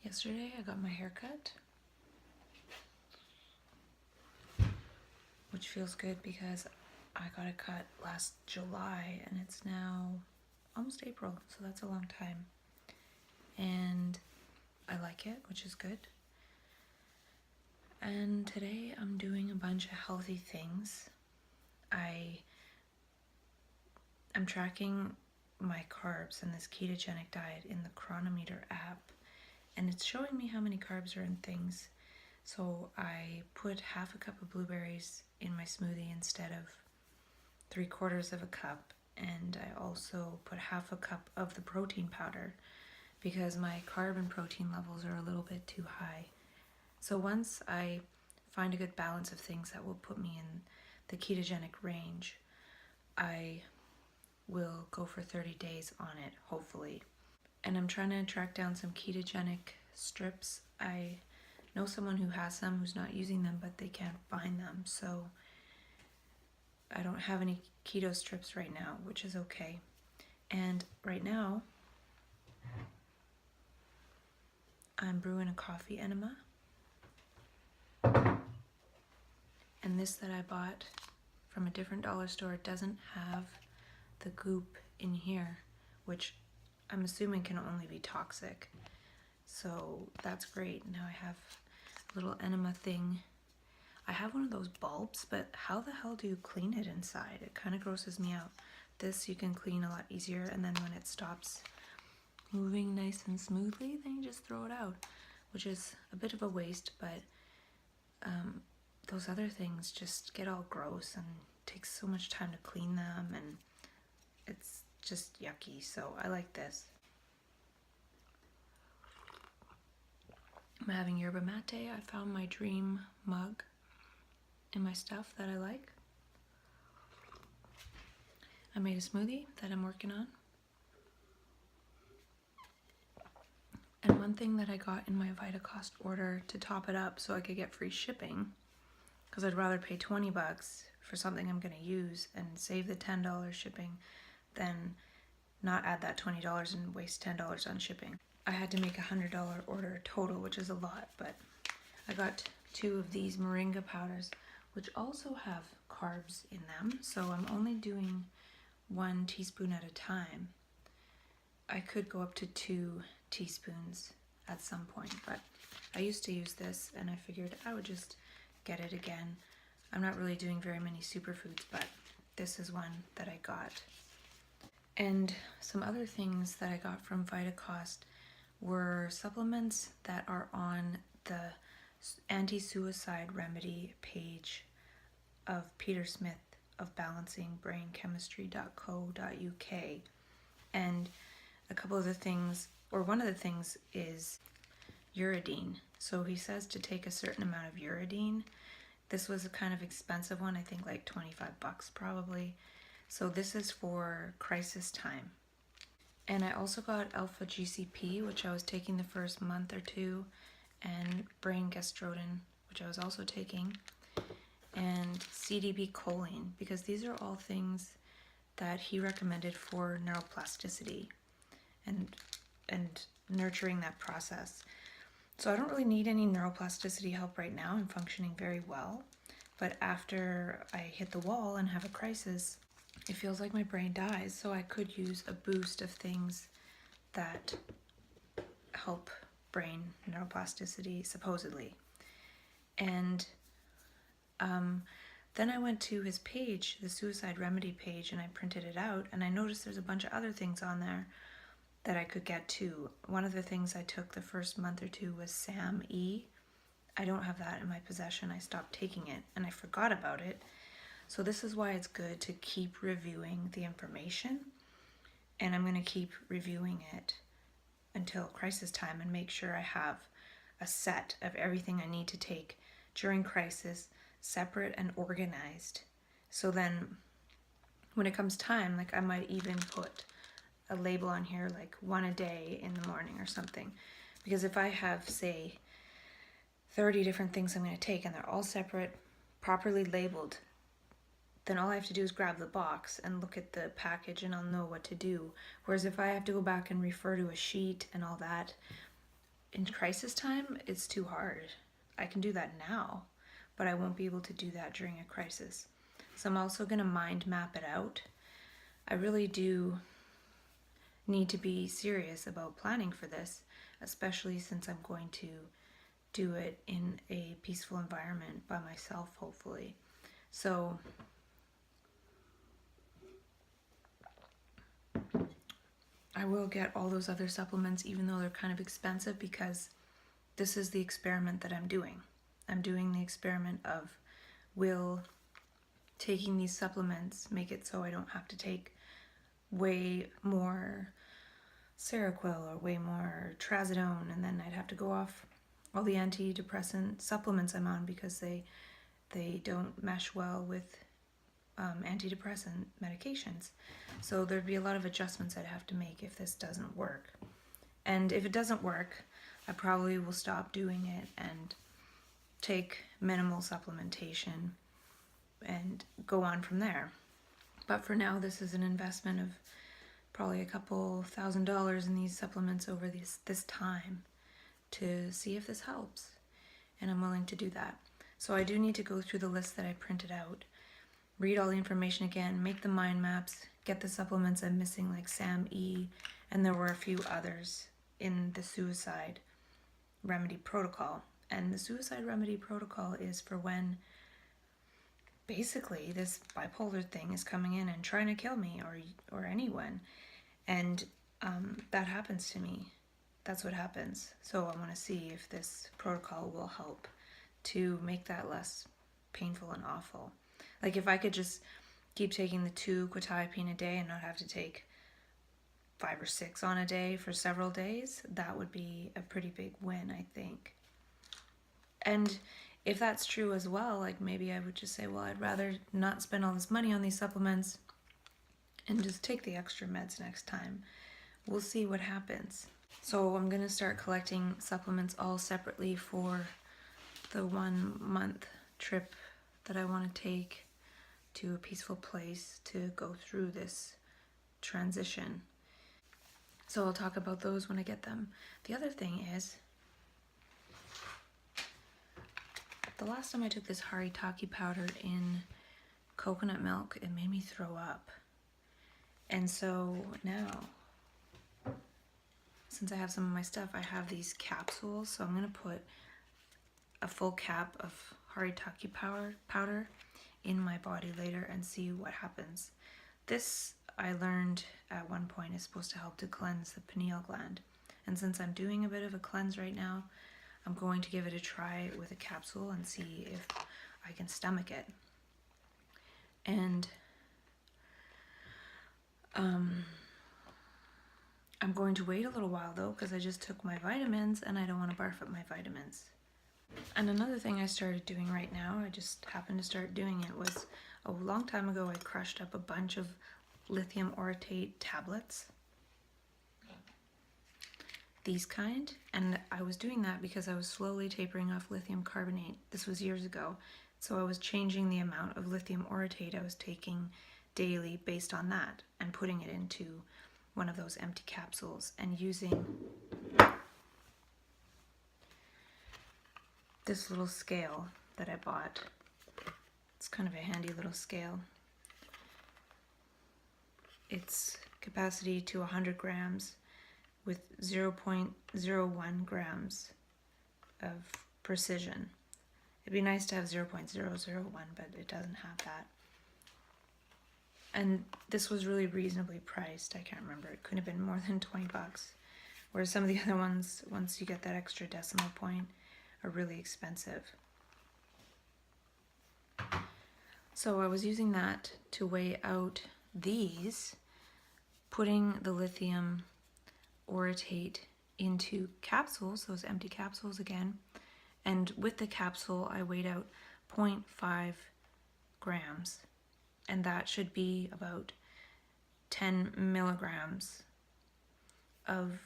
Yesterday I got my hair cut, which feels good because I got it cut last July and it's now almost April, so that's a long time. And I like it, which is good. And today I'm doing a bunch of healthy things. I'm tracking my carbs in this ketogenic diet in the Chronometer app, and it's showing me how many carbs are in things. So I put half a cup of blueberries in my smoothie instead of 3/4 of a cup, and I also put half a cup of the protein powder because my carb and protein levels are a little bit too high. So once I find a good balance of things that will put me in the ketogenic range, I will go for 30 days on it, hopefully. And I'm trying to track down some ketogenic strips. I know someone who has some who's not using them, but they can't find them. So I don't have any keto strips right now, which is okay. And right now, I'm brewing a coffee enema. And this that I bought from a different dollar store doesn't have the goop in here, which I'm assuming can only be toxic. So that's great. Now I have a little enema thing. I have one of those bulbs, but how the hell do you clean it inside? It kind of grosses me out. This you can clean a lot easier, and then when it stops moving nice and smoothly, then you just throw it out, which is a bit of a waste, but those other things just get all gross and takes so much time to clean them, and it's just yucky. So I like this. I'm having yerba mate. I found my dream mug in my stuff that I like. I made a smoothie that I'm working on. And one thing that I got in my VitaCost order to top it up so I could get free shipping, because I'd rather pay 20 bucks for something I'm going to use and save the $10 shipping than not add that $20 and waste $10 on shipping. I had to make a $100 order total, which is a lot, but I got 2 of these moringa powders, which also have carbs in them, so I'm only doing 1 teaspoon at a time. I could go up to 2 teaspoons at some point, but I used to use this and I figured I would just get it again. I'm not really doing very many superfoods, but this is one that I got. And some other things that I got from VitaCost were supplements that are on the anti-suicide remedy page of Peter Smith of balancingbrainchemistry.co.uk. And a couple of the things, or one of the things, is uridine. So he says to take a certain amount of uridine. This was a kind of expensive one, I think like 25 bucks probably. So this is for crisis time. And I also got alpha GCP, which I was taking the first month or two, and brain gastrodin, which I was also taking, and CDB choline, because these are all things that he recommended for neuroplasticity and nurturing that process. So I don't really need any neuroplasticity help right now. I'm functioning very well. But after I hit the wall and have a crisis, it feels like my brain dies. So I could use a boost of things that help brain neuroplasticity, supposedly. And then I went to his page, the suicide remedy page, and I printed it out. And I noticed there's a bunch of other things on there that I could get too. One of the things I took the first month or two was SAM-E. I don't have that in my possession. I stopped taking it and I forgot about it. So this is why it's good to keep reviewing the information. And I'm going to keep reviewing it until crisis time and make sure I have a set of everything I need to take during crisis, separate and organized. So then when it comes time, like I might even put a label on here like 1 a day in the morning or something, because if I have, say, 30 different things I'm going to take and they're all separate, properly labeled, then all I have to do is grab the box and look at the package and I'll know what to do. Whereas if I have to go back and refer to a sheet and all that, in crisis time, it's too hard. I can do that now, but I won't be able to do that during a crisis. So I'm also going to mind map it out. I really do need to be serious about planning for this, especially since I'm going to do it in a peaceful environment by myself, hopefully. So I will get all those other supplements, even though they're kind of expensive, because this is the experiment that I'm doing. I'm doing the experiment of, will taking these supplements make it so I don't have to take way more Seroquel or way more Trazodone, and then I'd have to go off all the antidepressant supplements I'm on because they don't mesh well with antidepressant medications. So there'd be a lot of adjustments I'd have to make if this doesn't work. And if it doesn't work, I probably will stop doing it and take minimal supplementation and go on from there. But for now, this is an investment of probably a couple $1,000s in these supplements over this time to see if this helps. And I'm willing to do that. So I do need to go through the list that I printed out, read all the information again, make the mind maps, get the supplements I'm missing like SAM-E, and there were a few others in the suicide remedy protocol. And the suicide remedy protocol is for when basically this bipolar thing is coming in and trying to kill me or anyone. And that happens to me. That's what happens. So I want to see if this protocol will help to make that less painful and awful. Like if I could just keep taking the 2 quetiapine a day and not have to take 5 or 6 on a day for several days, that would be a pretty big win, I think. And if that's true as well, like maybe I would just say, well, I'd rather not spend all this money on these supplements and just take the extra meds next time. We'll see what happens. So I'm going to start collecting supplements all separately for the 1 month trip that I want to take to a peaceful place to go through this transition. So I'll talk about those when I get them. The other thing is, the last time I took this Haritaki powder in coconut milk, it made me throw up. And so now, since I have some of my stuff, I have these capsules. So I'm going to put a full cap of Haritaki powder in my body later and see what happens. This, I learned at one point, is supposed to help to cleanse the pineal gland. And since I'm doing a bit of a cleanse right now, I'm going to give it a try with a capsule and see if I can stomach it. And I'm going to wait a little while though, because I just took my vitamins and I don't want to barf up my vitamins. And another thing I started doing right now, I just happened to start doing it, was a long time ago I crushed up a bunch of lithium orotate tablets. These kind. And I was doing that because I was slowly tapering off lithium carbonate. This was years ago. So I was changing the amount of lithium orotate I was taking daily based on that and putting it into one of those empty capsules and using this little scale that I bought. It's kind of a handy little scale. It's capacity to 100 grams with 0.01 grams of precision. It'd be nice to have 0.001, but it doesn't have that. And this was really reasonably priced. I can't remember. It couldn't have been more than 20 bucks. Whereas some of the other ones, once you get that extra decimal point, are really expensive. So I was using that to weigh out these, putting the lithium orotate into capsules, those empty capsules again, and with the capsule I weighed out 0.5 grams, and that should be about 10 milligrams of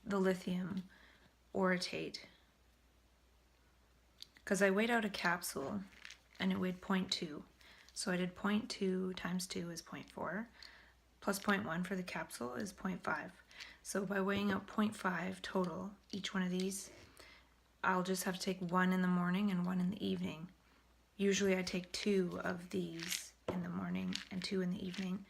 the lithium orotate. Because I weighed out a capsule and it weighed 0.2, so I did 0.2 times 2 is 0.4, plus 0.1 for the capsule is 0.5. So by weighing out 0.5 total, each one of these, I'll just have to take one in the morning and one in the evening. Usually I take 2 of these in the morning and 2 in the evening.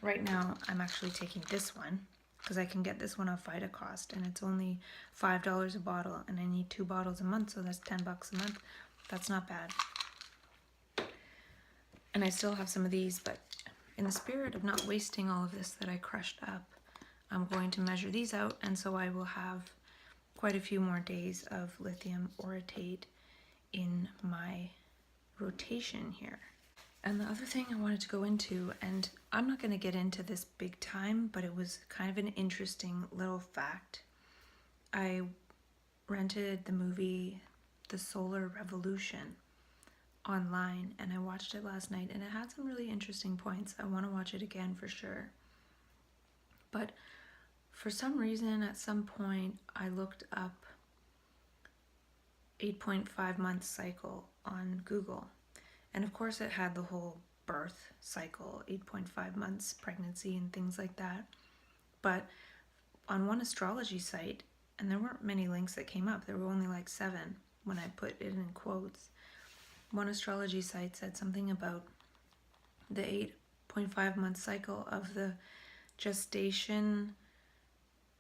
Right now I'm actually taking this one because I can get this one off VitaCost, and it's only $5 a bottle, and I need 2 bottles a month, so that's $10 a month. That's not bad. And I still have some of these, but in the spirit of not wasting all of this that I crushed up, I'm going to measure these out, and so I will have quite a few more days of lithium orotate in my rotation here. And the other thing I wanted to go into, and I'm not going to get into this big time, but it was kind of an interesting little fact. I rented the movie The Solar Revolution online, and I watched it last night, and it had some really interesting points. I want to watch it again for sure. But for some reason, at some point, I looked up 8.5 month cycle on Google. And of course it had the whole birth cycle, 8.5 months pregnancy and things like that. But on one astrology site, and there weren't many links that came up, there were only like 7 when I put it in quotes. One astrology site said something about the 8.5 month cycle of the gestation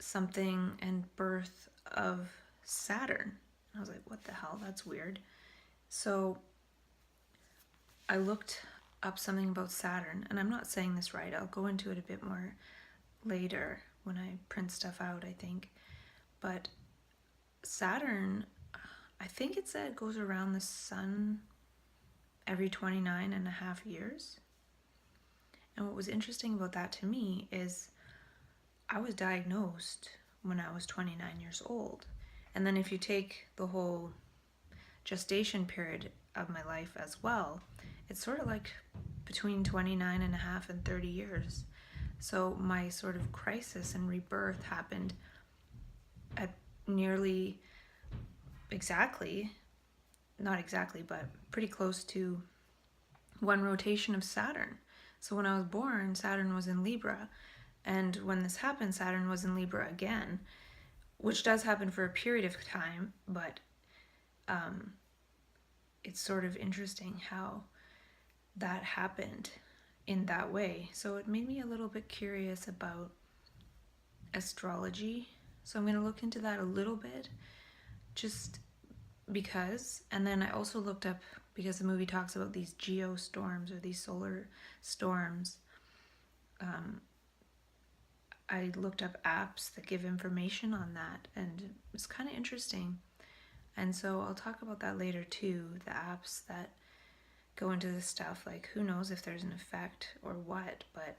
something and birth of Saturn. I was like, what the hell? That's weird. So I looked up something about Saturn, and I'm not saying this right. I'll go into it a bit more later when I print stuff out, I think. But Saturn, I think it said goes around the sun every 29 and a half years. And what was interesting about that to me is I was diagnosed when I was 29 years old. And then if you take the whole gestation period of my life as well, it's sort of like between 29 and a half and 30 years. So my sort of crisis and rebirth happened at nearly exactly, not exactly, but pretty close to one rotation of Saturn. So when I was born, Saturn was in Libra. And when this happened, Saturn was in Libra again, which does happen for a period of time, but it's sort of interesting how that happened in that way. So it made me a little bit curious about astrology. So I'm going to look into that a little bit, just because. And then I also looked up, because the movie talks about these geostorms or these solar storms, I looked up apps that give information on that, and it's kind of interesting. And so I'll talk about that later too, the apps that go into this stuff. Like, who knows if there's an effect or what, but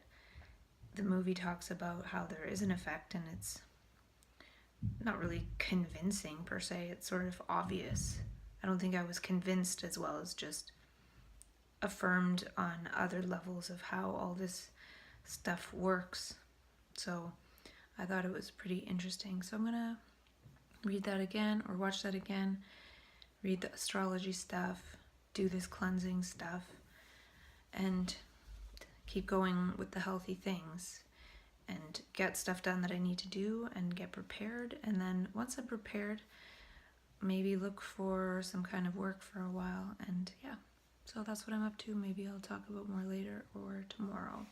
the movie talks about how there is an effect, and it's not really convincing per se. It's sort of obvious. I don't think I was convinced as well as just affirmed on other levels of how all this stuff works. So I thought it was pretty interesting. So I'm going to read that again, or watch that again, read the astrology stuff, do this cleansing stuff, and keep going with the healthy things and get stuff done that I need to do and get prepared. And then once I'm prepared, maybe look for some kind of work for a while. And yeah, so that's what I'm up to. Maybe I'll talk about more later or tomorrow.